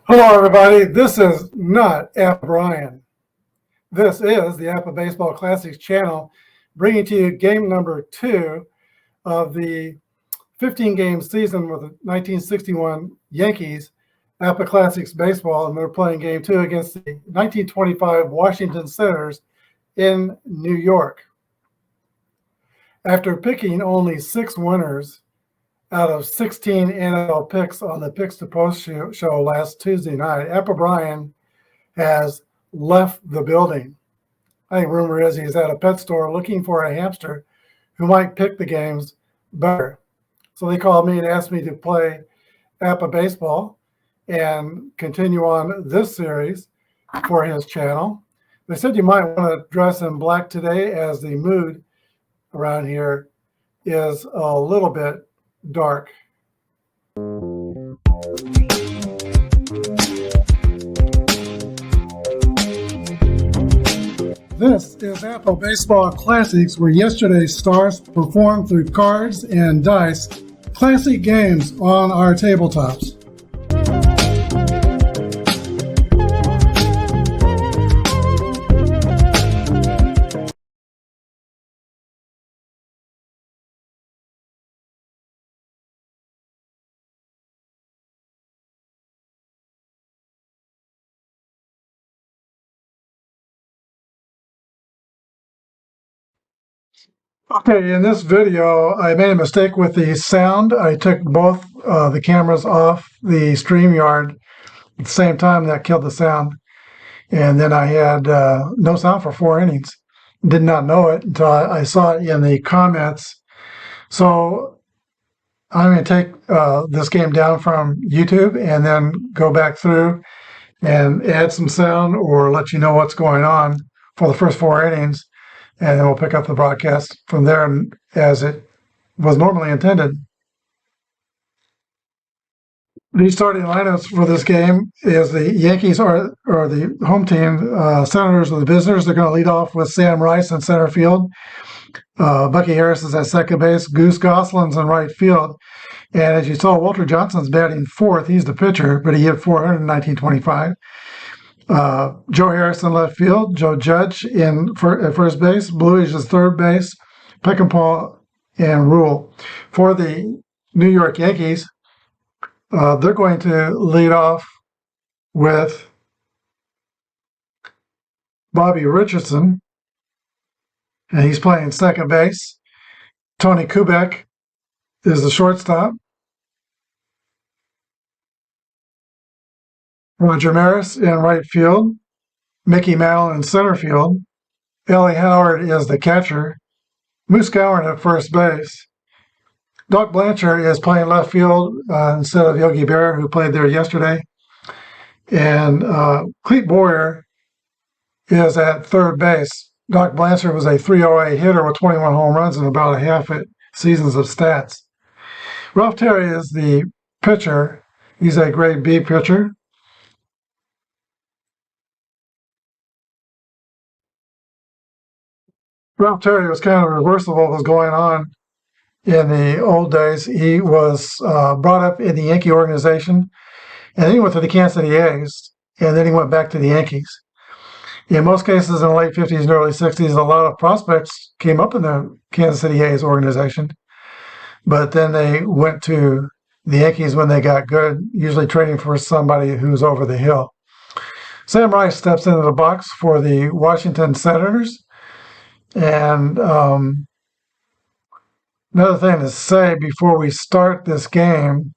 Hello, everybody. This is not Apba. This is the Apba Baseball Classics channel, bringing to you game number 2 of the 15-game season with the 1961 Yankees, Apba Classics Baseball, and they're playing game 2 against the 1925 Washington Senators in New York. After picking only 6 winners out of 16 NFL picks on the Picks to Post show last Tuesday night, Apba has left the building. I think rumor is he's at a pet store looking for a hamster who might pick the games better. So they called me and asked me to play Apba Baseball and continue on this series for his channel. They said you might want to dress in black today as the mood around here is a little bit dark. This is Apba Baseball Classics, where yesterday's stars performed through cards and dice, classic games on our tabletops. Okay, in this video, I made a mistake with the sound. I took both the cameras off the StreamYard at the same time. That killed the sound. And then I had no sound for 4 innings. Did not know it until I saw it in the comments. So I'm going to take this game down from YouTube and then go back through and add some sound or let you know what's going on for the first 4 innings. And then we'll pick up the broadcast from there as it was normally intended. The starting lineups for this game is the Yankees or the home team. Senators are the visitors. They're going to lead off with Sam Rice in center field. Bucky Harris is at second base. Goose Gosselin's in right field. And as you saw, Walter Johnson's batting fourth. He's the pitcher, but he hit 400 in 1925. Joe Harris in left field, Joe Judge at first base, Bluish is third base, Peckinpah and Rule. For the New York Yankees, they're going to lead off with Bobby Richardson, and he's playing second base. Tony Kubek is the shortstop. Roger Maris in right field, Mickey Mantle in center field, Ellie Howard is the catcher, Moose Gowan at first base. Doc Blanchard is playing left field instead of Yogi Berra, who played there yesterday. And Clete Boyer is at third base. Doc Blanchard was a 308 hitter with 21 home runs and about a half seasons of stats. Ralph Terry is the pitcher. He's a grade B pitcher. Ralph Terry was kind of a reversal of what was going on in the old days. He was brought up in the Yankee organization, and then he went to the Kansas City A's, and then he went back to the Yankees. In most cases in the late 50s and early 60s, a lot of prospects came up in the Kansas City A's organization, but then they went to the Yankees when they got good, usually trading for somebody who's over the hill. Sam Rice steps into the box for the Washington Senators. And another thing to say before we start this game,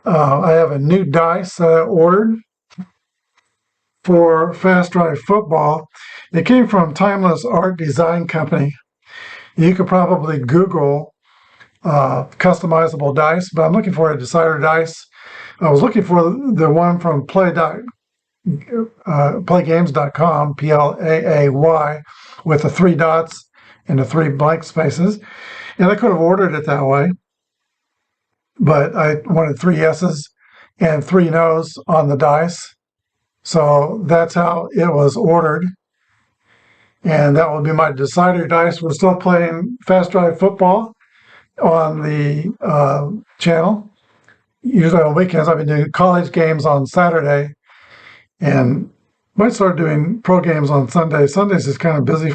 I have a new dice that I ordered for Fast Drive Football. It came from Timeless Art Design Company. You could probably Google customizable dice, but I'm looking for a decider dice. I was looking for the one from playgames.com, PLAAY, with the 3 dots and the 3 blank spaces. And I could have ordered it that way, but I wanted 3 yeses and 3 no's on the dice. So that's how it was ordered. And that will be my decider dice. We're still playing Fast Drive Football on the channel. Usually on weekends. I've been doing college games on Saturday and might start doing pro games on Sunday. Sundays is kind of busy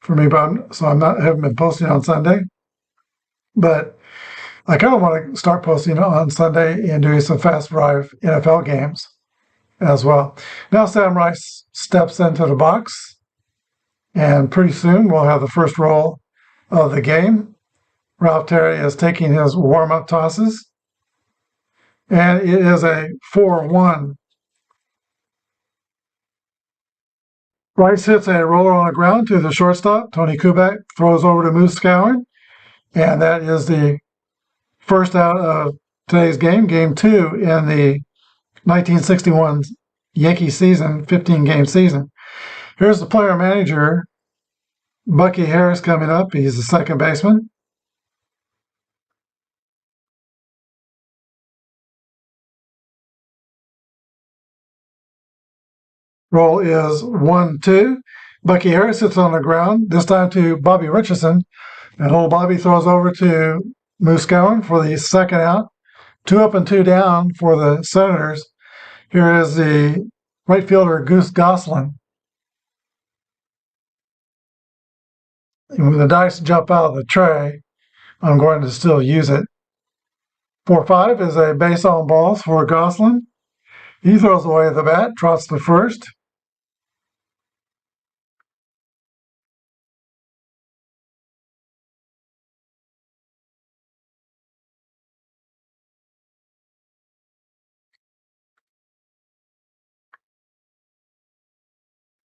for me, so haven't been posting on Sunday. But I kind of want to start posting on Sunday and doing some Fast Drive NFL games as well. Now Sam Rice steps into the box, and pretty soon we'll have the first roll of the game. Ralph Terry is taking his warm-up tosses, and it is a 4-1. Rice hits a roller on the ground to the shortstop. Tony Kubek throws over to Moose Scowen, and that is the first out of today's game, Game 2 in the 1961 Yankee season, 15-game season. Here's the player manager, Bucky Harris, coming up. He's the second baseman. Roll is 1-2. Bucky Harris sits on the ground, this time to Bobby Richardson. And old Bobby throws over to Moose Gowan for the second out. 2 up and 2 down for the Senators. Here is the right fielder, Goose Goslin. And when the dice jump out of the tray, I'm going to still use it. 4-5 is a base on balls for Goslin. He throws away the bat, trots to first.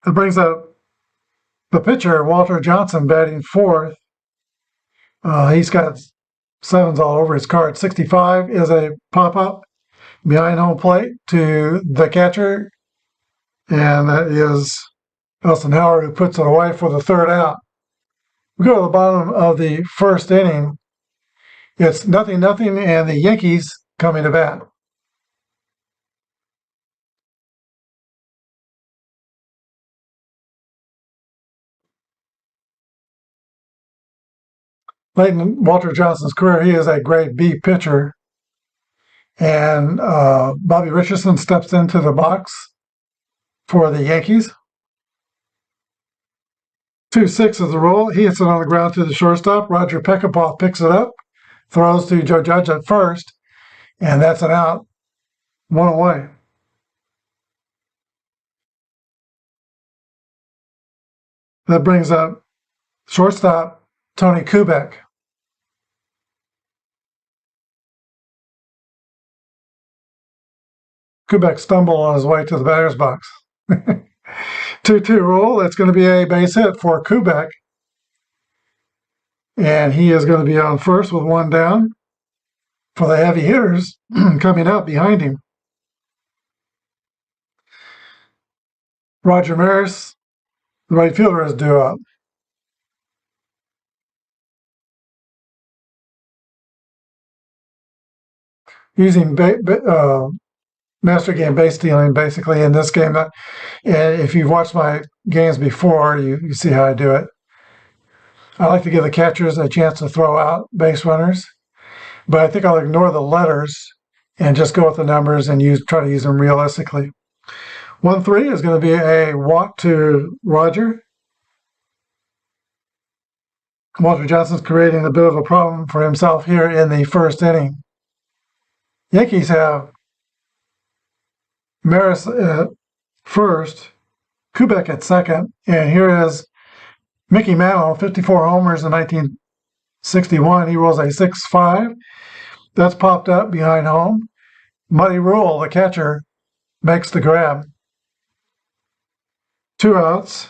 That brings up the pitcher, Walter Johnson, batting fourth. He's got 7s all over his card. 65 is a pop-up behind home plate to the catcher, and that is Elston Howard, who puts it away for the third out. We go to the bottom of the first inning. It's 0-0, and the Yankees coming to bat. Late in Walter Johnson's career, he is a grade B pitcher. And Bobby Richardson steps into the box for the Yankees. 2-6 is the roll. He hits it on the ground to the shortstop. Roger Peckinpah picks it up, throws to Joe Judge at first, and that's an out. 1 away. That brings up shortstop Tony Kubek. Kubek stumbled on his way to the batter's box. 2-2 roll. That's going to be a base hit for Kubek. And he is going to be on first with 1 down for the heavy hitters coming up behind him. Roger Maris, the right fielder, is due up. Using master game base stealing basically in this game. And if you've watched my games before, you see how I do it. I like to give the catchers a chance to throw out base runners, but I think I'll ignore the letters and just go with the numbers and try to use them realistically. 1-3 is going to be a walk to Roger. Walter Johnson's creating a bit of a problem for himself here in the first inning. Yankees have Maris at first, Kubek at second, and here is Mickey Mantle, 54 homers in 1961. He rolls a 6-5. That's popped up behind home. Muddy Rule, the catcher, makes the grab. 2 outs.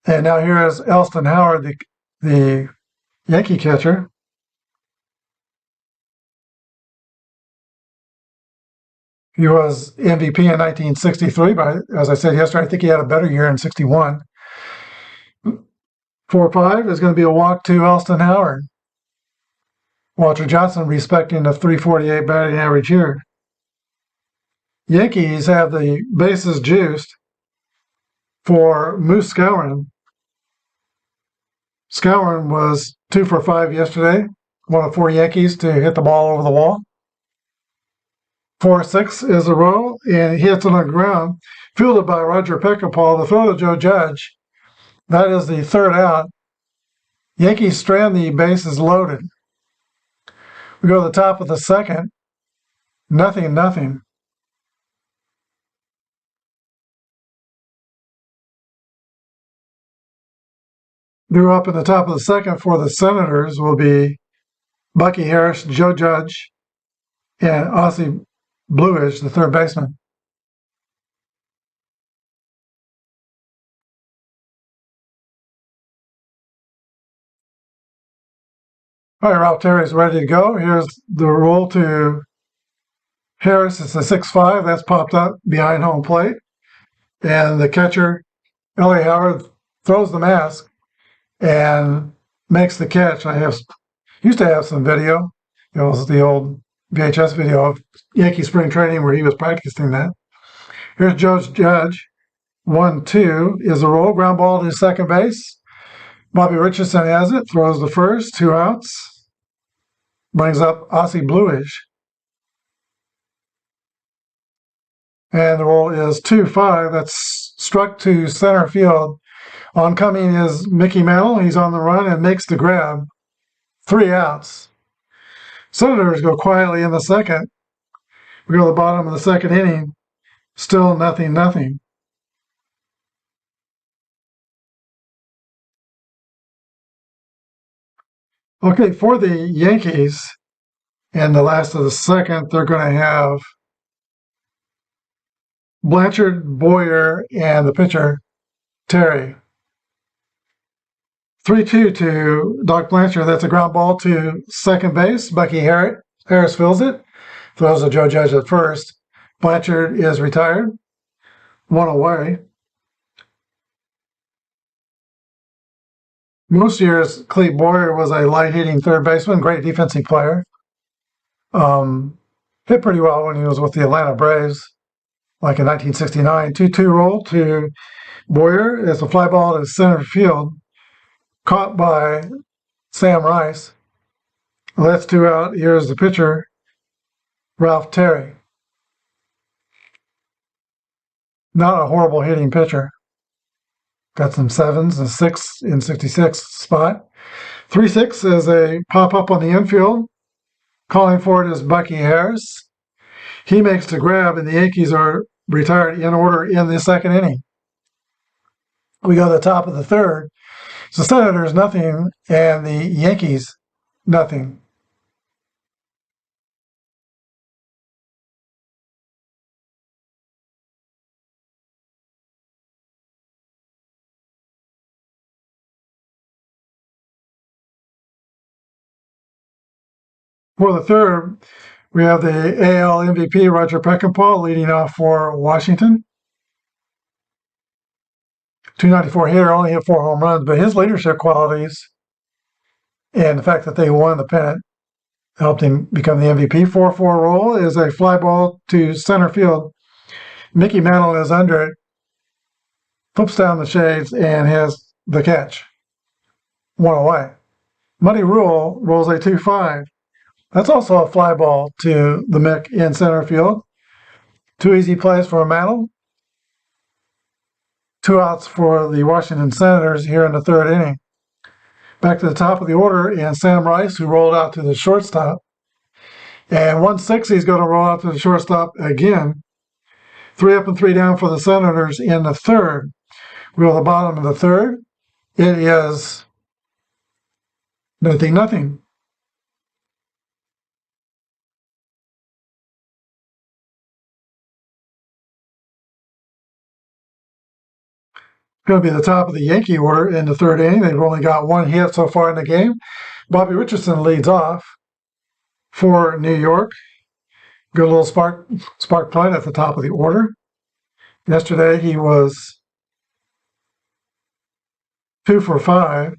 And now here is Elston Howard, the Yankee catcher. He was MVP in 1963, but as I said yesterday, I think he had a better year in 61. 4-5 is going to be a walk to Elston Howard. Walter Johnson respecting the 348 batting average here. Yankees have the bases juiced for Moose Skowron. Skowron was 2 for 5 yesterday, one of 4 Yankees to hit the ball over the wall. 4-6 is a row, and he hits it on the ground, fielded by Roger Peckinpah. The throw to Joe Judge. That is the third out. Yankees strand the bases loaded. We go to the top of the second. 0-0. Due up in the top of the second for the Senators will be Bucky Harris, Joe Judge, and Ossie Bluish, the third baseman. All right, Ralph Terry's ready to go. Here's the roll to Harris. It's a 6-5. That's popped up behind home plate. And the catcher, L.A. Howard, throws the mask and makes the catch. Used to have some video. It was the old VHS video of Yankee spring training where he was practicing that. Here's Joe Judge. 1-2 is a roll. Ground ball to second base. Bobby Richardson has it. Throws the first. 2 outs. Brings up Ossie Bluish. And the roll is 2-5. That's struck to center field. Oncoming is Mickey Mantle. He's on the run and makes the grab. 3 outs. Senators go quietly in the second. We go to the bottom of the second inning. Still 0-0. Okay, for the Yankees, in the last of the second, they're going to have Blanchard, Boyer, and the pitcher, Terry. 3-2 to Doc Blanchard. That's a ground ball to second base. Bucky Harris fields it. Throws to Joe Judge at first. Blanchard is retired. 1 away. Most years, Clete Boyer was a light-hitting third baseman, great defensive player. Hit pretty well when he was with the Atlanta Braves, like in 1969. 2-2 roll to Boyer. It's a fly ball to center field, caught by Sam Rice. That's 2 out. Here's the pitcher, Ralph Terry. Not a horrible hitting pitcher. Got some 7s and 6 in 66 spot. 3-6 is a pop-up on the infield. Calling for it is Bucky Harris. He makes the grab, and the Yankees are retired in order in the second inning. We go to the top of the third. So Senators 0 and the Yankees 0. For the third, we have the AL MVP, Roger Peckinpah, leading off for Washington. 294 hitter, only hit 4 home runs, but his leadership qualities and the fact that they won the pennant helped him become the MVP. 4-4 roll is a fly ball to center field. Mickey Mantle is under it, flips down the shades, and has the catch. 1 away. Muddy Rule rolls a 2-5. That's also a fly ball to the Mick in center field. 2 easy plays for Mantle. 2 outs for the Washington Senators here in the third inning. Back to the top of the order, and Sam Rice, who rolled out to the shortstop. And 1-6, he's going to roll out to the shortstop again. 3 up and 3 down for the Senators in the third. We go to the bottom of the third. It is 0-0. Going to be the top of the Yankee order in the third inning. They've only got 1 hit so far in the game. Bobby Richardson leads off for New York. Good little spark plug at the top of the order. Yesterday he was 2 for 5.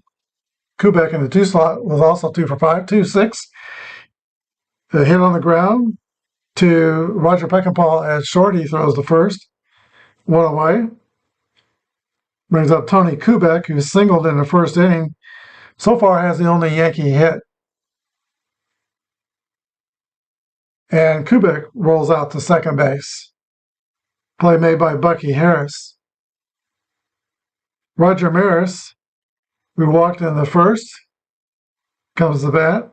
Kubek in the 2 slot was also 2 for 5, 2-6. A hit on the ground to Roger Peckinpah at short. He throws the first. 1 away. Brings up Tony Kubek, who singled in the first inning. So far has the only Yankee hit. And Kubek rolls out to second base. Play made by Bucky Harris. Roger Maris, who walked in the first, comes to bat.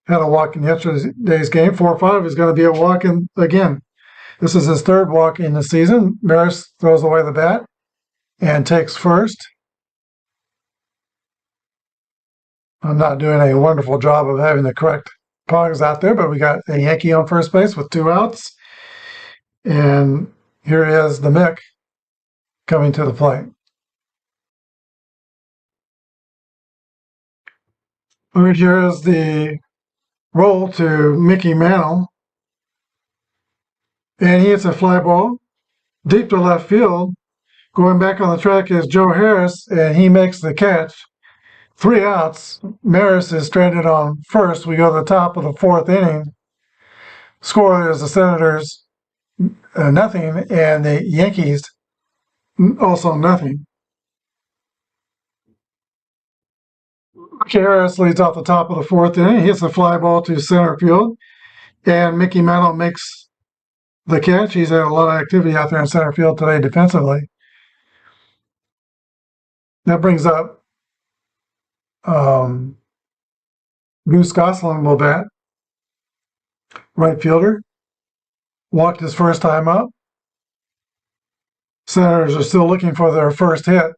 Had a walk in yesterday's game. 4-5 is going to be a walk in again. This is his third walk in the season. Maris throws away the bat and takes first. I'm not doing a wonderful job of having the correct pogs out there, but we got a Yankee on first base with 2 outs. And here is the Mick coming to the plate. Right here is the roll to Mickey Mantle. And he hits a fly ball deep to left field. Going back on the track is Joe Harris, and he makes the catch. 3 outs. Maris is stranded on first. We go to the top of the 4th inning. Score is the Senators nothing, and the Yankees also nothing. Harris leads off the top of the 4th inning. He hits a fly ball to center field, and Mickey Mantle makes the catch. He's had a lot of activity out there in center field today defensively. That brings up Goose Goslin will bat. Right fielder. Walked his first time up. Senators are still looking for their first hit.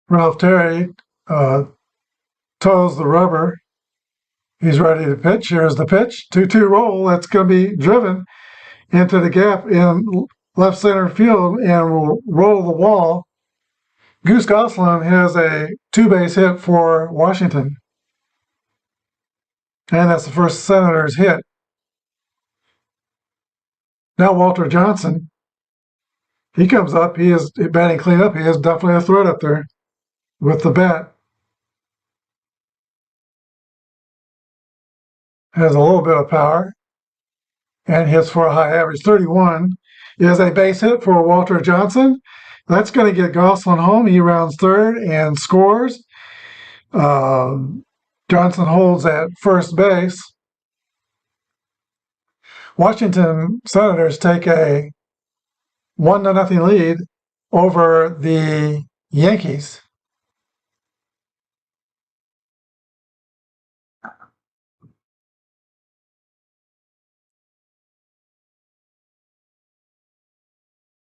Ralph Terry toes the rubber. He's ready to pitch. Here's the pitch. 2-2 roll. That's going to be driven into the gap in left center field and will roll the wall. Goose Goslin has a 2-base hit for Washington. And that's the first Senators hit. Now Walter Johnson. He comes up. He is batting cleanup. He is definitely a threat up there with the bat. Has a little bit of power and hits for a high average. 31 is a base hit for Walter Johnson. That's going to get Goslin home. He rounds third and scores. Johnson holds at first base. Washington Senators take a 1-0 lead over the Yankees.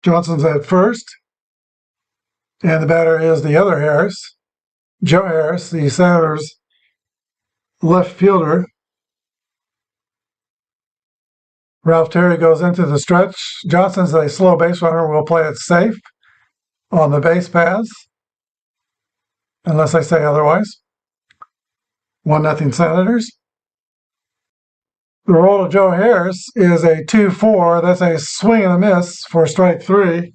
Johnson's at first, and the batter is the other Harris, Joe Harris, the Senators' left fielder. Ralph Terry goes into the stretch. Johnson's a slow base runner. Will play it safe on the base paths, unless I say otherwise. 1-0 Senators. The roll of Joe Harris is a 2-4. That's a swing and a miss for strike 3.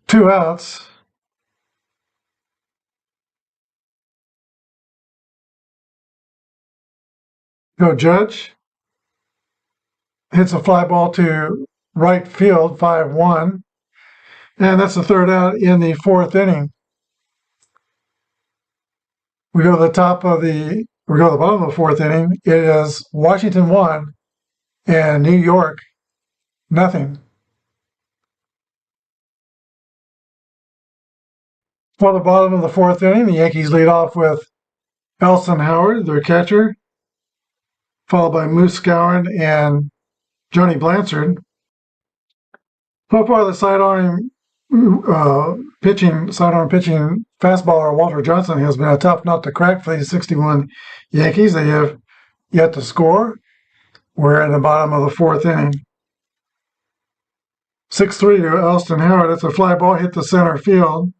2 outs. Go Judge. Hits a fly ball to right field, 5-1. And that's the 3rd out in the 4th inning. We go to the bottom of the 4th inning. It is Washington 1 and New York nothing. For the bottom of the 4th inning, the Yankees lead off with Elson Howard, their catcher, followed by Moose Skowron and Johnny Blanchard. So far, the sidearm pitching fastballer Walter Johnson has been a tough nut to crack for these 61 Yankees. They have yet to score. We're at the bottom of the 4th inning. 6-3 to Elston Howard. It's a fly ball hit the center field.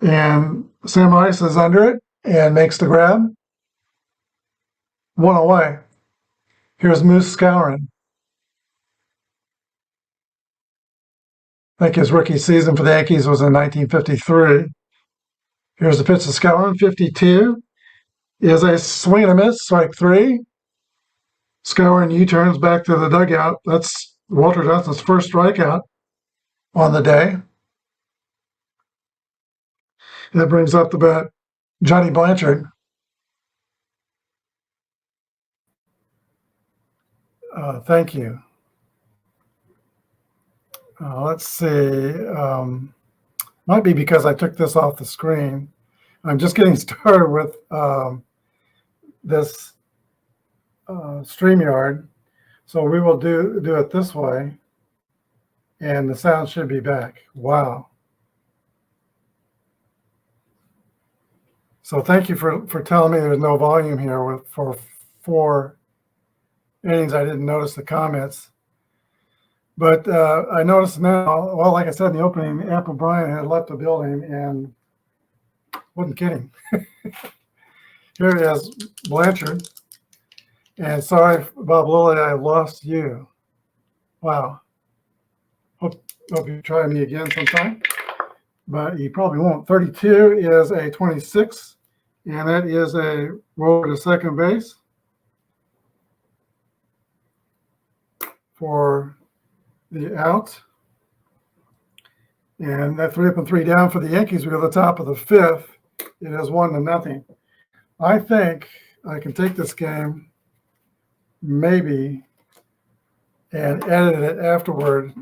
And Sam Rice is under it and makes the grab. One away. Here's Moose Skowron. I think his rookie season for the Yankees was in 1953. Here's the pitch to Skowron, 52. Is a swing and a miss, strike 3. Skowron U-turns back to the dugout. That's Walter Johnson's first strikeout on the day. That brings up the bat Johnny Blanchard. Thank you. Let's see. Might be because I took this off the screen. I'm just getting started with this StreamYard. So we will do it this way. And the sound should be back. Wow. So thank you for telling me there's no volume here for 4 innings. I didn't notice the comments. But I noticed now, well, like I said in the opening, Apba Bryan had left the building and wasn't kidding. Here he is, Blanchard. And sorry, Bob Lilly, I lost you. Wow. Hope you try me again sometime. But you probably won't. 32 is a 26, and that is a roll to second base for the out. And that 3 up and 3 down for the Yankees. We're at the top of the 5th. It is 1-0. I think I can take this game maybe and edit it afterward,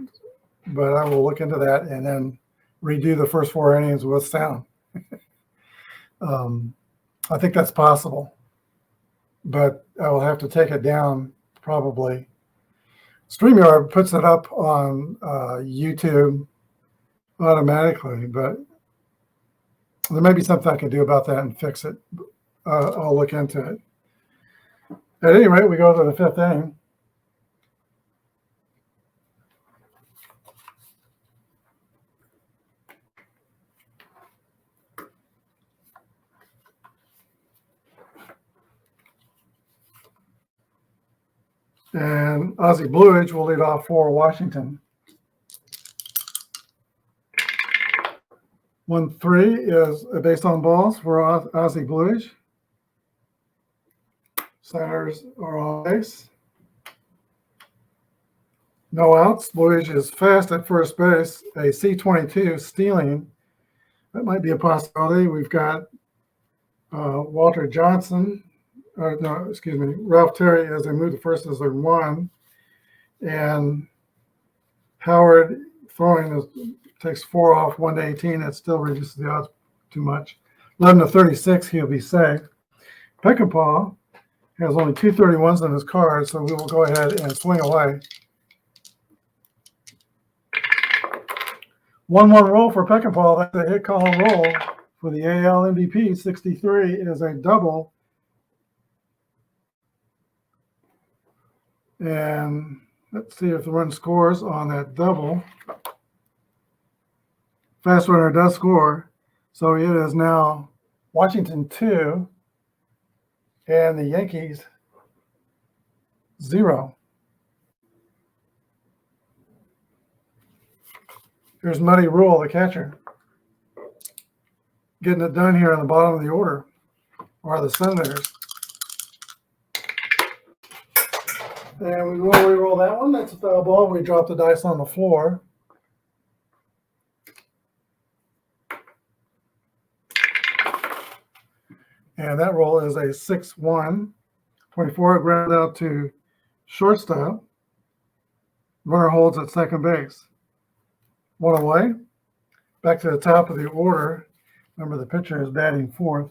but I will look into that and then redo the first 4 innings with sound. I think that's possible, but I will have to take it down probably. StreamYard puts it up on YouTube automatically, but there may be something I can do about that and fix it. I'll look into it. At any rate, we go to the 5th inning. And Ozzie Bluage will lead off for Washington. 1-3 is based on balls for Ozzie Bluage. Centers are on base. No outs. Bluage is fast at first base. A C22 stealing. That might be a possibility. We've got Walter Johnson. Ralph Terry as they move to first as their 1. And Howard throwing takes 4 off 1-18. That still reduces the odds too much. 11-36, he'll be safe. Peckinpah has only 2 31s in his card, so we will go ahead and swing away. 1-1 roll for Peckinpah. That's a hit column roll for the AL MVP. 63 is a double. And let's see if the run scores on that double. Fast runner does score. So it is now Washington 2 and the Yankees 0. Here's Muddy Rule, the catcher. Getting it done here on the bottom of the order are the Senators. And we will re-roll that one. That's a foul ball. We drop the dice on the floor. And that roll is a 6-1. 24, ground out to shortstop. Runner holds at second base. 1 away. Back to the top of the order. Remember, the pitcher is batting 4th.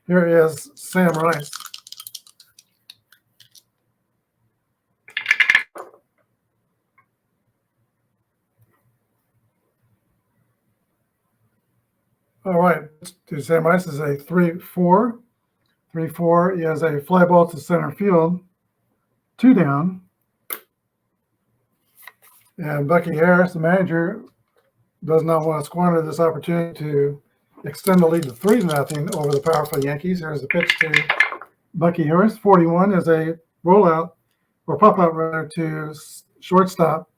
Here is Sam Rice. All right, to Sam Rice is a 3-4. 3-4 is a fly ball to center field. 2 down. And Bucky Harris, the manager, does not want to squander this opportunity to extend the lead to 3-0 over the powerful Yankees. Here's the pitch to Bucky Harris. 41 is a rollout, or pop-out rather, to shortstop.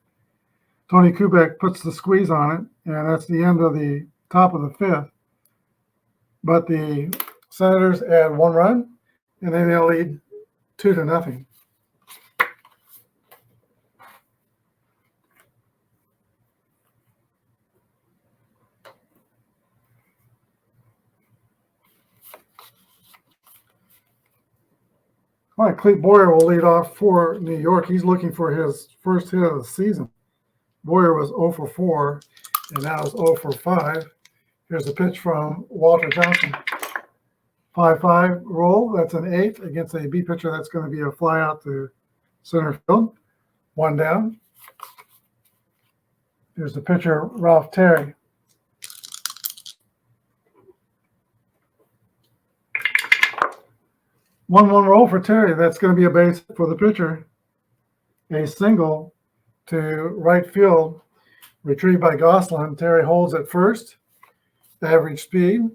Tony Kubek puts the squeeze on it, and that's the end of the top of the 5th. But the Senators add 1 run, and then they'll lead 2-0. All right, Clete Boyer will lead off for New York. He's looking for his first hit of the season. Boyer was 0 for 4, and now is 0 for 5. Here's a pitch from Walter Johnson. 5-5 roll. That's an 8 against a B pitcher. That's going to be a fly out to center field. 1 down. Here's the pitcher, Ralph Terry. One roll for Terry. That's going to be a base for the pitcher. A single to right field, retrieved by Gosselin. Terry holds at first. Average speed.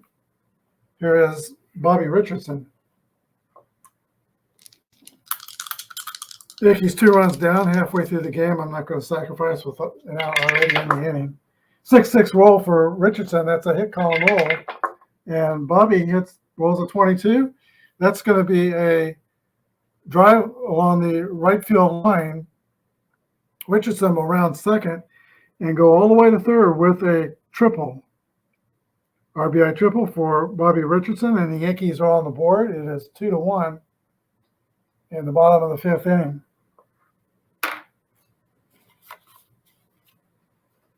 Here is Bobby Richardson. Yankees 2 runs down halfway through the game. I'm not going to sacrifice with an out already in the inning. 6-6 roll for Richardson. That's a hit column roll. And Bobby rolls a 22. That's going to be a drive along the right field line. Richardson will round second and go all the way to third with a triple. RBI triple for Bobby Richardson, and the Yankees are on the board. It is 2-1 in the bottom of the 5th inning.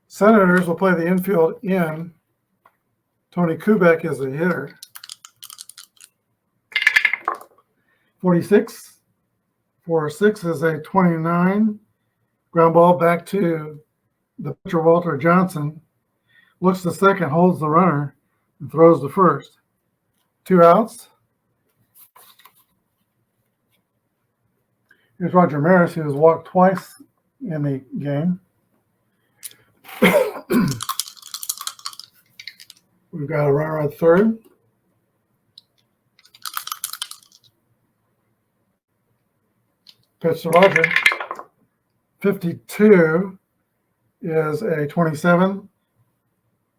Senators will play the infield in. Tony Kubek is the hitter. 46 for 6 is a 29. Ground ball back to the pitcher, Walter Johnson. Looks to second, holds the runner, and throws to first. 2 outs. Here's Roger Maris, who has walked twice in the game. We've got a runner at third. Pitch to Roger. 52 is a 27.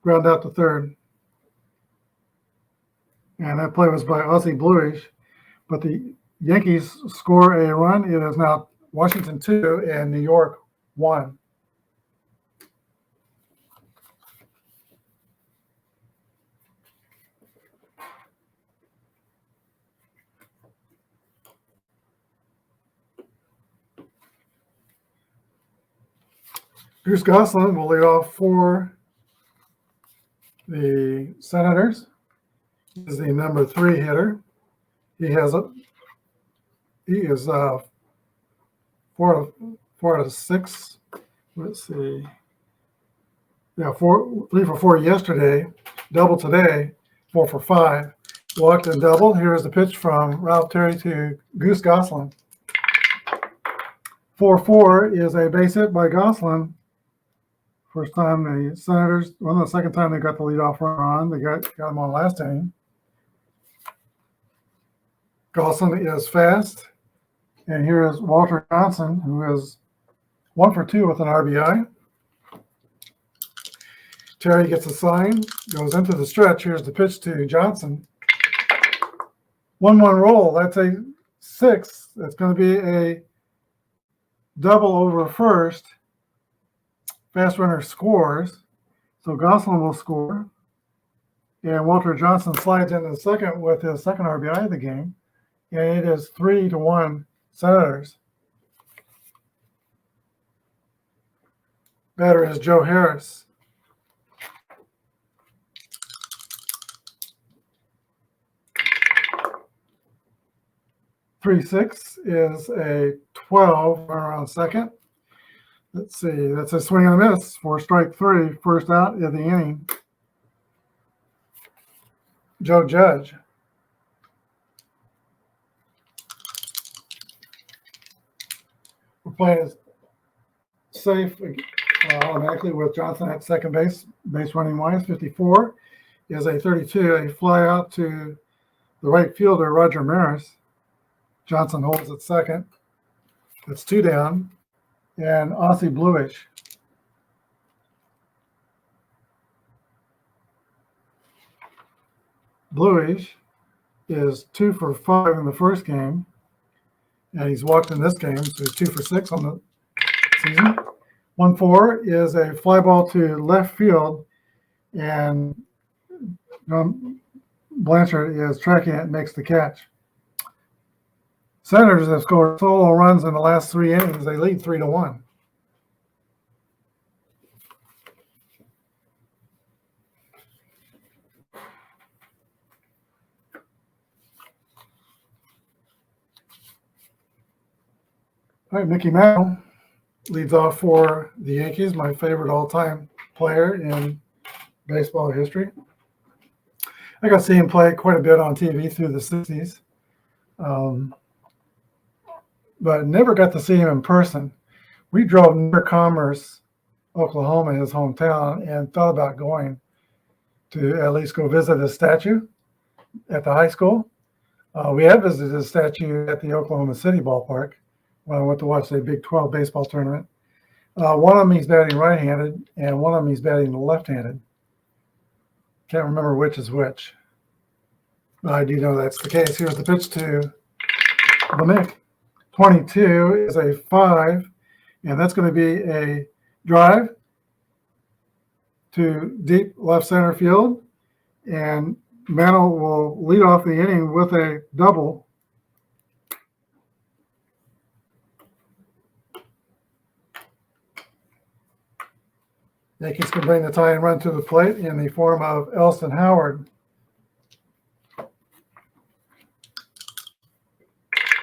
Ground out to third. And that play was by Ozzie Bluish. But the Yankees score a run. It is now Washington 2 and New York 1. Bruce Gosselin will lead off for the Senators. He's the number 3 hitter. He is 4 out of 6. Let's see. Yeah, 3 for 4 yesterday. Double today. 4 for 5. Walked and doubled. Here is the pitch from Ralph Terry to Goose Gosselin. 4-4 is a base hit by Gosselin. First time the Senators, the second time they got the leadoff runner on. They got him on last inning. Gosselin is fast. And here is Walter Johnson, who is 1 for 2 with an RBI. Terry gets a sign, goes into the stretch. Here's the pitch to Johnson. 1-1 roll. That's a 6. That's going to be a double over first. Fast runner scores. So Gosselin will score. And Walter Johnson slides into the second with his second RBI of the game. And it is 3-1 Senators. Batter is Joe Harris. (3-6) is a 12 runner on second. Let's see, that's a swing and a miss for strike 3, first out of the inning. Joe Judge. We're playing safe automatically with Johnson at second base. Base running wise, 54 is a 32. A fly out to the right fielder, Roger Maris. Johnson holds at second. That's 2 down. And Aussie Bluish. Bluish is 2 for 5 in the first game. And he's walked in this game, so he's 2 for 6 on the season. 1-4 is a fly ball to left field, and Blanchard is tracking it and makes the catch. Senators have scored solo runs in the last 3 innings. They lead 3-1. All right, Mickey Mantle leads off for the Yankees, my favorite all-time player in baseball history. I got to see him play quite a bit on TV through the 60s, but never got to see him in person. We drove near Commerce, Oklahoma, his hometown, and thought about going to at least go visit his statue at the high school. We had visited his statue at the Oklahoma City ballpark when I went to watch the Big 12 baseball tournament. One of them he's batting right-handed, and one of them he's batting left-handed. Can't remember which is which. But I do know that's the case. Here's the pitch to the Mick. 22 is a 5, and that's going to be a drive to deep left center field, and Mantle will lead off the inning with a double. Yankees can bring the tying run to the plate in the form of Elston Howard.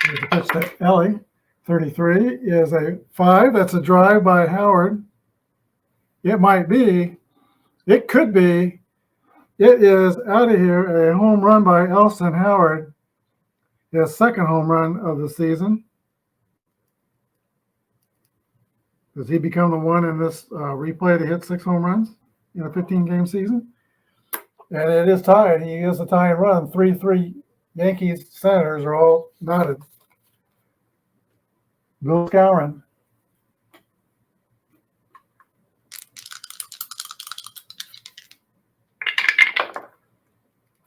Here's the pitch to Ellie. 33 is a 5. That's a drive by Howard. It might be. It could be. It is out of here. A home run by Elston Howard. His second home run of the season. Does he become the one in this replay to hit 6 home runs in a 15-game season? And it is tied. He is a tying run. 3-3 Yankees Senators are all knotted. Bill Skowron.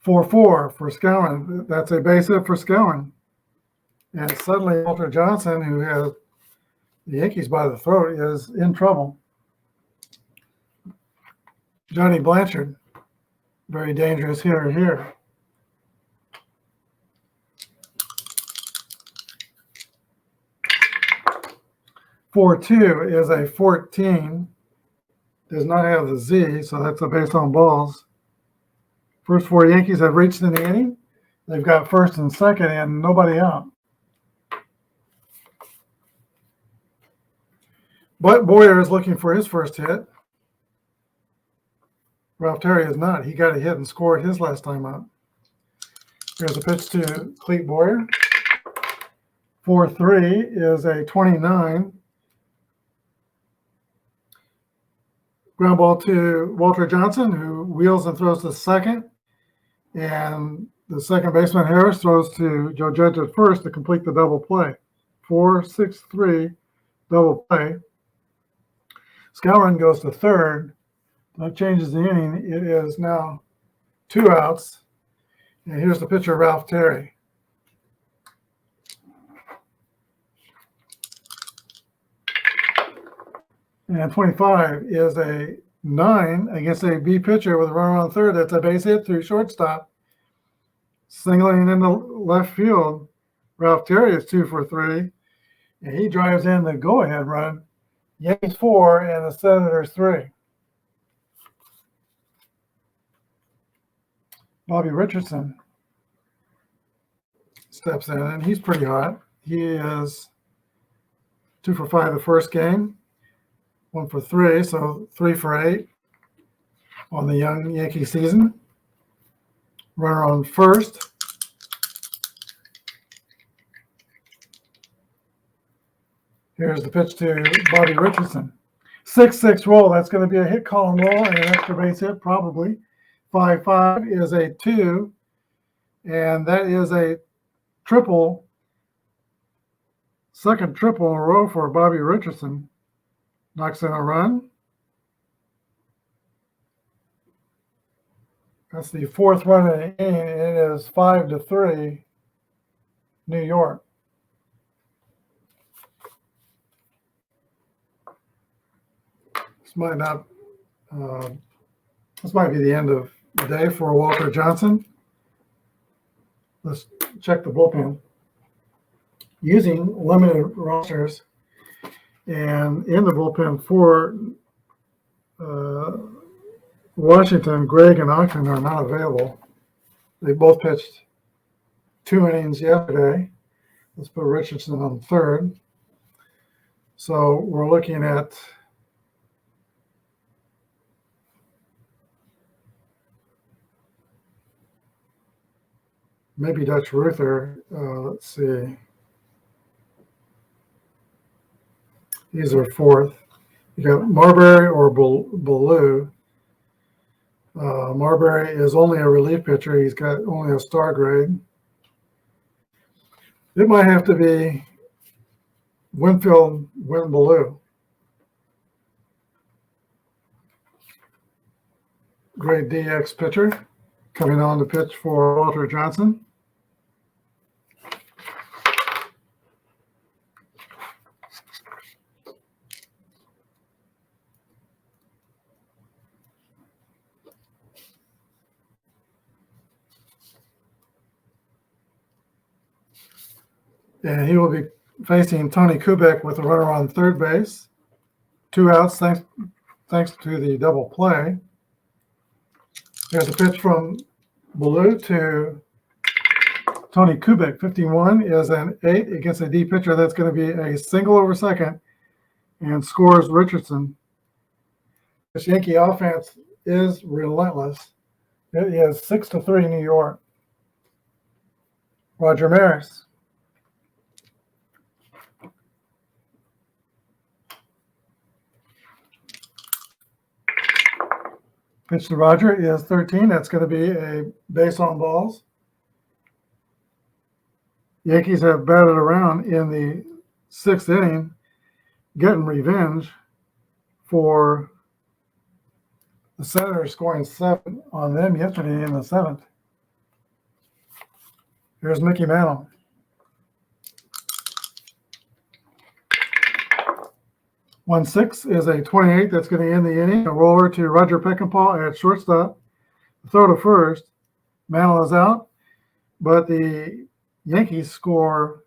"4-4 for Skowron. That's a base hit for Skowron. And suddenly Walter Johnson, who has the Yankees by the throat, is in trouble. Johnny Blanchard, very dangerous hitter here. "4-2 is a 14. Does not have the Z, so that's a base on balls. First 4 Yankees have reached in the inning. They've got first and second and nobody out. But Boyer is looking for his first hit. Ralph Terry is not. He got a hit and scored his last time out. Here's a pitch to Clete Boyer. 4-3 is a 29. Ground ball to Walter Johnson, who wheels and throws to second. And the second baseman, Harris, throws to Joe Judge at first to complete the double play. 4-6-3 double play. Skowron goes to third. That changes the inning. It is now 2 outs. And here's the pitcher, Ralph Terry. And 25 is a 9 against a B pitcher with a runner on third. That's a base hit through shortstop. Singling in the left field. Ralph Terry is 2 for 3. And he drives in the go-ahead run. Yankees 4 and the Senators 3. Bobby Richardson steps in, and he's pretty hot. He is 2 for 5 the first game, 1 for 3, so 3 for 8 on the young Yankee season. Runner on first. Here's the pitch to Bobby Richardson. 6-6 roll. That's going to be a hit column roll and an extra base hit, probably. 5-5 is a 2, and that is a triple, second triple in a row for Bobby Richardson. Knocks in a run. That's the fourth run in the inning. It is 5-3, New York. This might not. This might be the end of the day for Walter Johnson. Let's check the bullpen. Using limited rosters, and in the bullpen for Washington, Gregg and Ogden are not available. They both pitched 2 innings yesterday. Let's put Richardson on third. So we're looking at maybe Dutch Ruther. Let's see. These are fourth. You got Marbury or Ballou. Marbury is only a relief pitcher. He's got only a star grade. It might have to be Winfield Ballou. Grade DX pitcher coming on to pitch for Walter Johnson. And he will be facing Tony Kubek with a runner on third base. 2 outs thanks to the double play. There's a pitch from Ballou to Tony Kubek. 51 is an 8 against a D pitcher. That's going to be a single over second and scores Richardson. This Yankee offense is relentless. It is 6-3 New York. Roger Maris. Pitch to Roger is 13. That's going to be a base on balls. Yankees have batted around in the 6th inning, getting revenge for the Senators scoring 7 on them yesterday in the 7th. Here's Mickey Mantle. One 6 is a 28. That's going to end the inning. A roller to Roger Peckinpah at shortstop. Throw to first. Mantle is out, but the Yankees score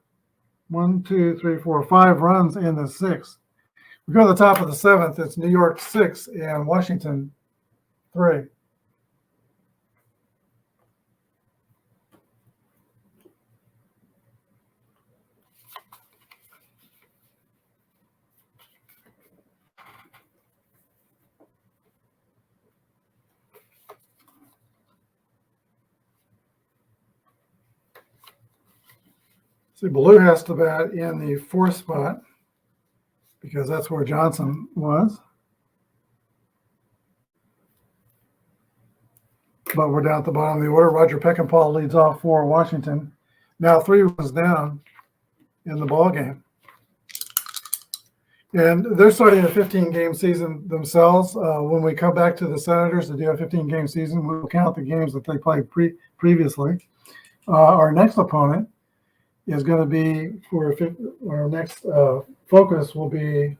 5 runs in the 6th. We go to the top of the 7th. It's New York 6 and Washington 3. See, Ballou has to bat in the 4th spot because that's where Johnson was. But we're down at the bottom of the order. Roger Peckinpah leads off for Washington. Now 3 runs down in the ball game. And they're starting a 15-game season themselves. When we come back to the Senators to do a 15-game season, we'll count the games that they played previously. Our next opponent is going to be for our next focus will be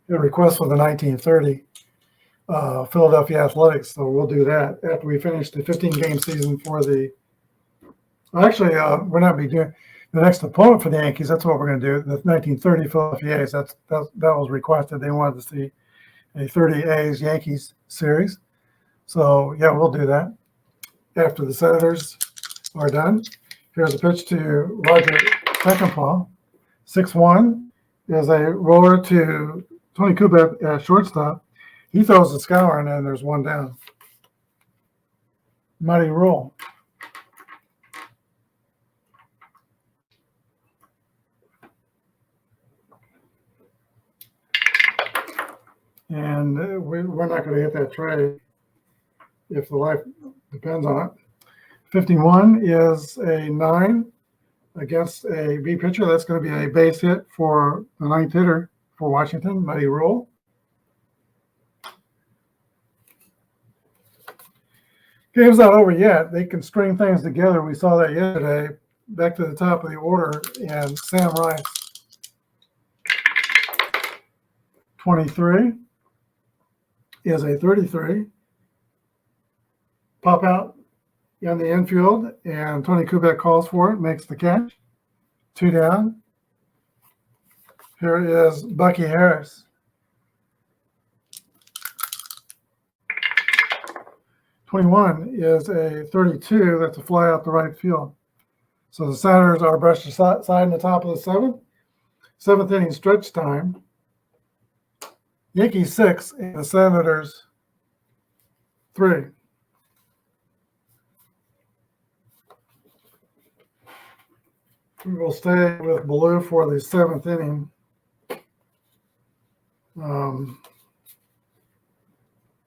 a request for the 1930 Philadelphia Athletics. So we'll do that after we finish the 15-game season for the. Actually, we're not be doing the next opponent for the Yankees. That's what we're going to do. The 1930 Philadelphia A's. That was requested. They wanted to see a 30 A's Yankees series. So yeah, we'll do that after the Senators are done. Here's a pitch to Roger Peckinpah. 6-1 is a roller to Tony Kubek at shortstop. He throws the scour, and then there's 1 down. Mighty roll. and we're not going to hit that trade if the life depends on it. 51 is a 9 against a B pitcher. That's going to be a base hit for the 9th hitter for Washington. Mighty Rule. Game's not over yet. They can string things together. We saw that yesterday. Back to the top of the order, and Sam Rice. 23 is a 33. Pop out in the infield, and Tony Kubek calls for it, makes the catch. 2 down. Here is Bucky Harris. 21 is a 32. That's a fly out the right field. So the Senators are brushed aside in the top of the 7th. 7th inning stretch time. Yankees 6 and the Senators 3. We will stay with Blue for the 7th inning.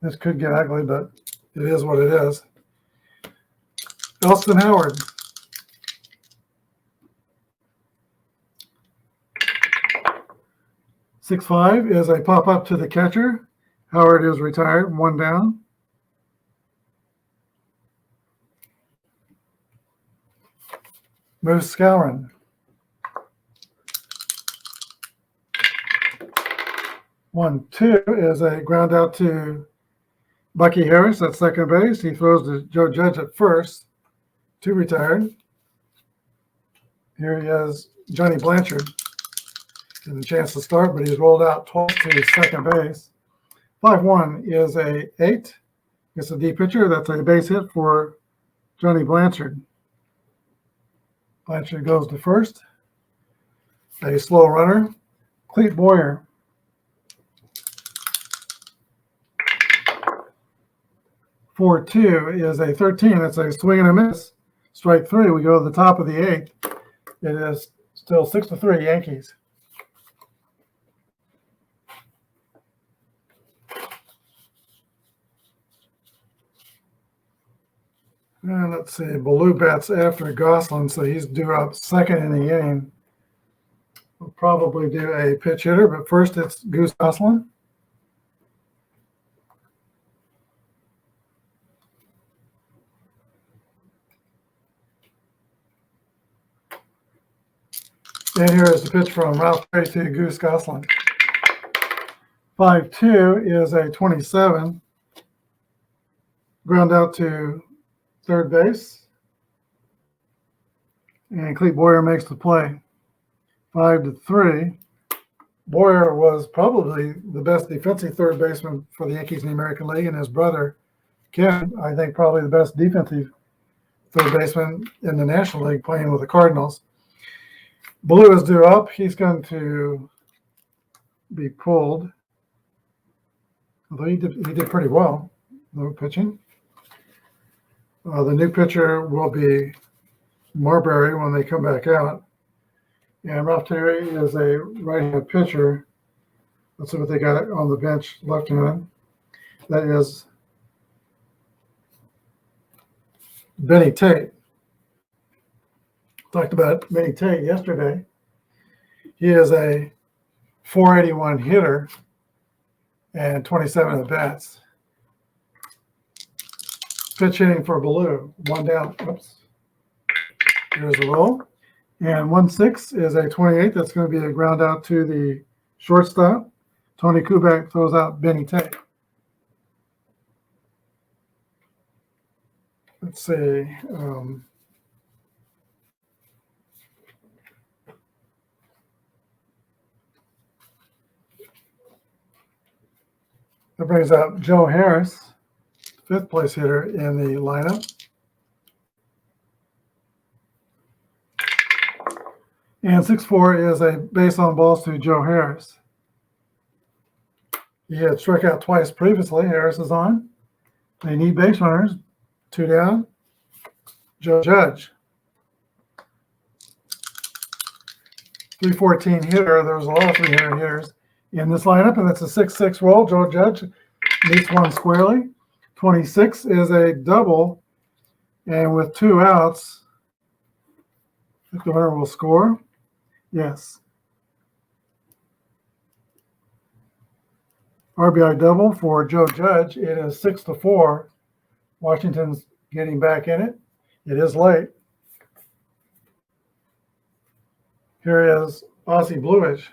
This could get ugly, but it is what it is. Elston Howard. Six-five is a pop-up to the catcher. Howard is retired, 1 down. Moose Skowron. 1-2 is a ground out to Bucky Harris at second base. He throws to Joe Judge at first. 2 retired. Here he is, Johnny Blanchard. Has a chance to start, but he's rolled out twice to second base. 5-1 is a 8. It's a D pitcher. That's a base hit for Johnny Blanchard. Blanchard goes to first. A slow runner. Clete Boyer. 4-2 is a 13. That's a swing and a miss. Strike 3. We go to the top of the 8th. It is still 6-3 Yankees. And let's see, Baloo bats after Gosselin, so he's due up second in the inning. We'll probably do a pitch hitter, but first it's Goose Gosselin. And here is the pitch from Ralph Perry to Goose Gosselin. 5-2 is a 27. Ground out to third base. And Clete Boyer makes the play. 5-3. Boyer was probably the best defensive third baseman for the Yankees in the American League, and his brother, Ken, I think probably the best defensive third baseman in the National League playing with the Cardinals. Blue is due up. He's going to be pulled. Although he did pretty well, no pitching. The new pitcher will be Marbury when they come back out. And Ralph Terry is a right-handed pitcher. Let's see what they got on the bench left-handed. That is Benny Tate. Talked about Benny Tate yesterday. He is a .481 hitter and 27 at bats. Pitch hitting for Baloo. 1 down. Oops. Here's the roll. And 1-6 is a 28. That's going to be a ground out to the shortstop. Tony Kubek throws out Benny Tate. Let's see. That brings out Joe Harris, 5th place hitter in the lineup. And 6-4 is a base on balls to Joe Harris. He had struck out twice previously. Harris is on. They need base runners. 2 down. Joe Judge. 314 hitter. There's a lot of 300 hitters. in this lineup, and it's a 6-6 roll. Joe Judge meets one squarely. 26 is a double, and with 2 outs, the winner will score. Yes. RBI double for Joe Judge. It is 6-4. Washington's getting back in it. It is late. Here is Aussie Bluish.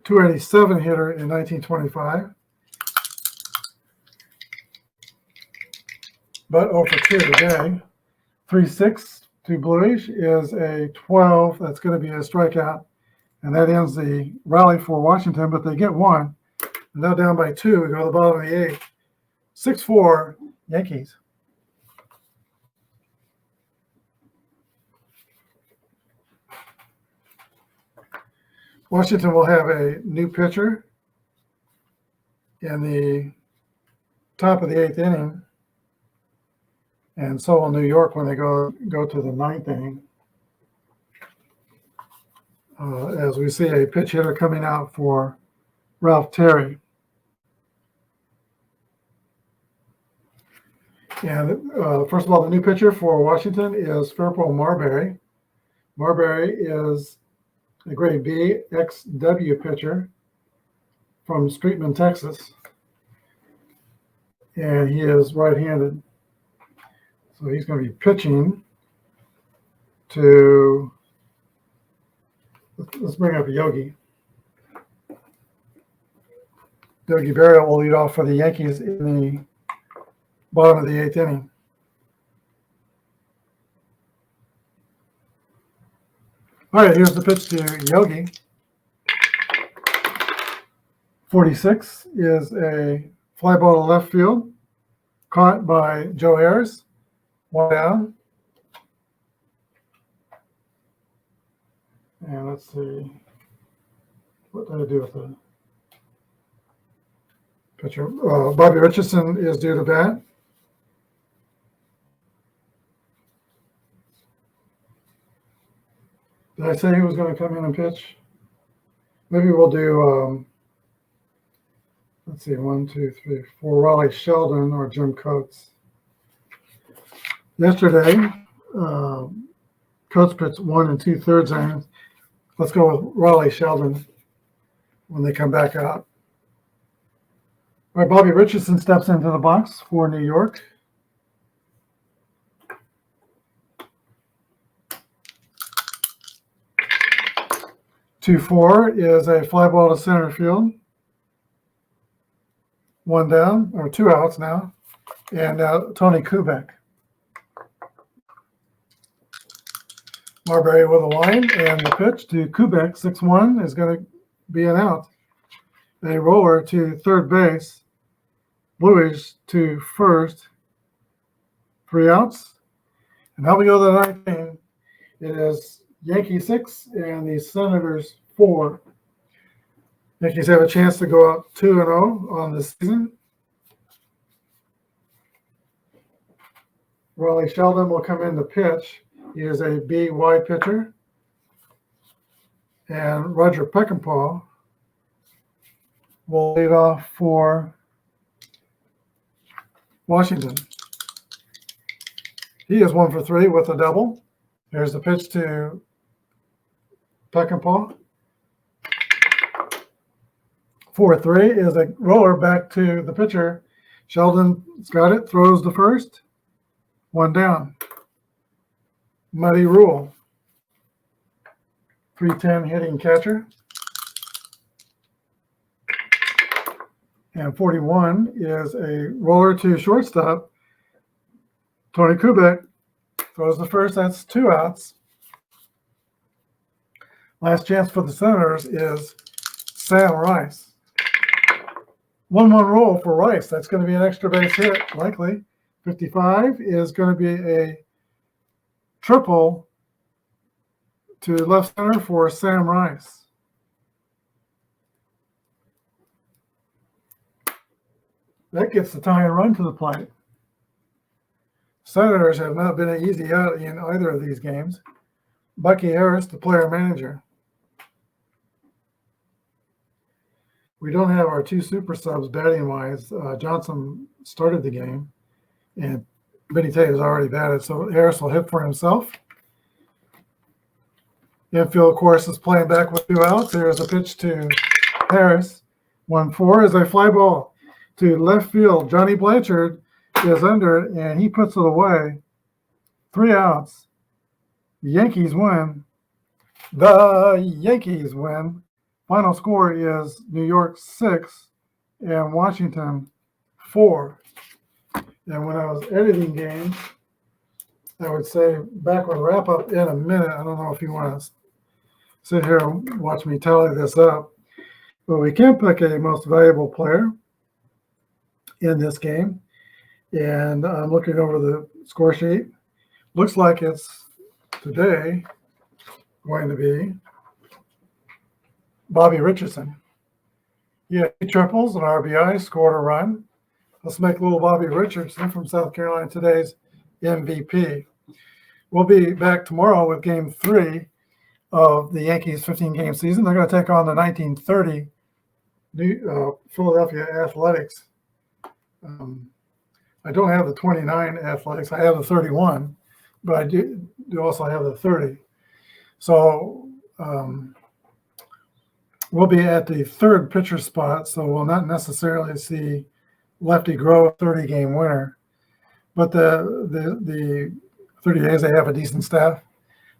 287 hitter in 1925. But 0 for 2 today. 3-6 to Bluish is a 12. That's going to be a strikeout. And that ends the rally for Washington, but they get 1. And now down by 2. We go to the bottom of the 8th. 6-4 Yankees. Washington will have a new pitcher in the top of the 8th inning. And so will New York when they go to the 9th inning. As we see a pitch hitter coming out for Ralph Terry. And first of all, the new pitcher for Washington is Farrell Marbury. Marbury is a grade B XW pitcher from Streetman, Texas. And he is right-handed. So he's going to be pitching to, let's bring up Yogi. Yogi Berra will lead off for the Yankees in the bottom of the 8th inning. All right, here's the pitch to Yogi. 46 is a fly ball to left field, caught by Joe Harris. 1 down. And let's see. What did I do with the pitcher? Bobby Richardson is due to bat. Did I say he was going to come in and pitch? Maybe we'll do, let's see, 1, 2, 3, 4, Raleigh Sheldon or Jim Coates. Yesterday, Coates pitched 1 2/3 innings. Let's go with Raleigh Sheldon when they come back out. All right, Bobby Richardson steps into the box for New York. Two 4 is a fly ball to center field. 1 down, or 2 outs now. And Tony Kubek. Marbury with a line, and the pitch to Kubek, 6-1, is going to be an out. A roller to third base. Bluish to first. 3 outs. And now we go to the 9th inning. It is Yankees 6 and the Senators 4. Yankees have a chance to go up 2-0 on the season. Raleigh Sheldon will come in to pitch. He is a B wide pitcher. And Roger Peckinpah will lead off for Washington. He is 1 for 3 with a double. Here's the pitch to Peckinpah. 4-3 is a roller back to the pitcher. Sheldon's got it, throws the first. 1 down. Muddy Rule. 310 hitting catcher. And 41 is a roller to shortstop. Tony Kubek throws the first. That's 2 outs. Last chance for the Senators is Sam Rice. 1-1 roll for Rice. That's going to be an extra base hit, likely. 55 is going to be a triple to left center for Sam Rice. That gets the tying run to the plate. Senators have not been an easy out in either of these games. Bucky Harris, the player manager. We don't have our two super subs batting wise. Johnson started the game, and Benny Tate has already batted, so Harris will hit for himself. Infield, of course, is playing back with 2 outs. There's a pitch to Harris. 1-4 is a fly ball to left field. Johnny Blanchard is under it, and he puts it away. 3 outs. The Yankees win. The Yankees win. Final score is New York 6 and Washington 4. And when I was editing games, I would say back with wrap up in a minute. I don't know if you want to sit here and watch me tally this up, but we can pick a most valuable player in this game. And I'm looking over the score sheet. Looks like it's today going to be Bobby Richardson. He had 2 triples, an RBI, scored a run. Let's make little Bobby Richardson from South Carolina today's MVP. We'll be back tomorrow with Game 3 of the Yankees' 15-game season. They're going to take on the 1930 Philadelphia Athletics. I don't have the 29 Athletics. I have the 31, but I do also have the 30. So we'll be at the 3rd pitcher spot, so we'll not necessarily see Lefty Grow, 30-game winner. But the 30 days, they have a decent staff.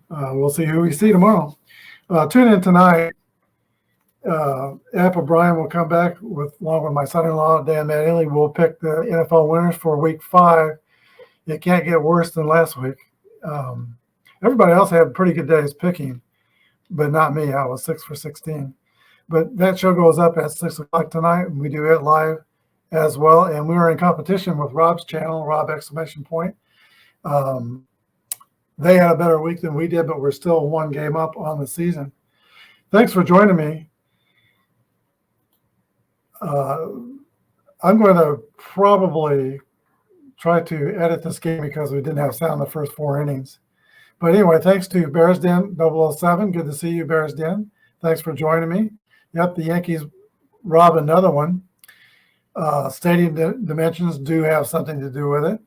We'll see who we see tomorrow. Tune in tonight. Apba Brian will come back along with my son-in-law, Dan Mattingly. We'll pick the NFL winners for Week 5. It can't get worse than last week. Everybody else had pretty good days picking, but not me. I was 6 for 16. But that show goes up at 6 o'clock tonight, and we do it live as well. And we were in competition with Rob's channel, Rob ! They had a better week than we did, but we're still 1 game up on the season. Thanks for joining me. I'm going to probably try to edit this game because we didn't have sound the first 4 innings. But anyway, thanks to Bears Den 007. Good to see you, Bears Den. Thanks for joining me. Yep, the Yankees robbed another one. Stadium dimensions do have something to do with it.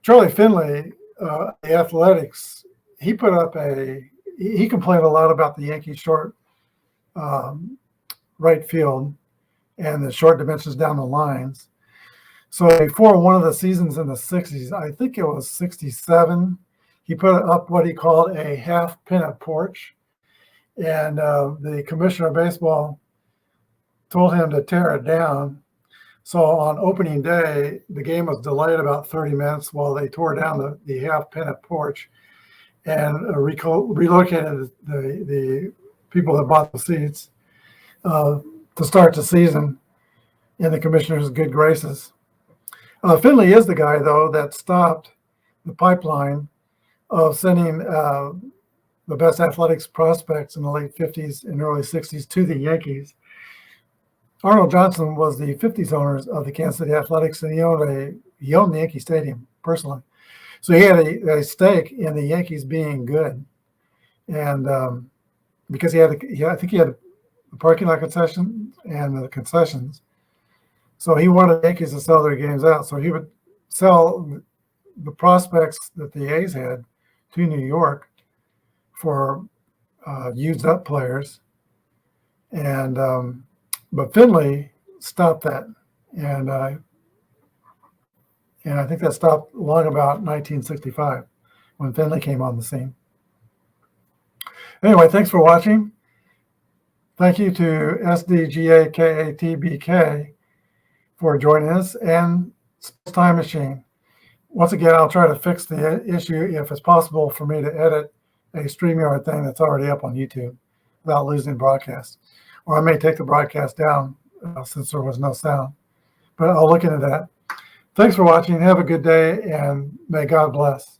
Charlie Finley, the Athletics, he put up he complained a lot about the Yankees short right field and the short dimensions down the lines. So before one of the seasons in the 60s, I think it was 67, he put up what he called a half pennant porch. And the commissioner of baseball told him to tear it down. So on opening day, the game was delayed about 30 minutes while they tore down the half pennant porch and relocated the people that bought the seats to start the season in the commissioner's good graces. Finley is the guy, though, that stopped the pipeline of sending the best athletics prospects in the late 50s and early 60s to the Yankees. Arnold Johnson was the 50s owners of the Kansas City Athletics, and he owned the Yankee Stadium personally. So he had a stake in the Yankees being good, and because I think he had the parking lot concession and the concessions. So he wanted the Yankees to sell their games out. So he would sell the prospects that the A's had to New York for used up players, and but Finley stopped that, and I think that stopped long about 1965 when Finley came on the scene. Anyway, thanks for watching. Thank you to SDGAKATBK for joining us, and Sports Time Machine. Once again, I'll try to fix the issue if it's possible for me to edit a StreamYard thing that's already up on YouTube without losing broadcast. Or I may take the broadcast down since there was no sound. But I'll look into that. Thanks for watching. Have a good day, and may God bless.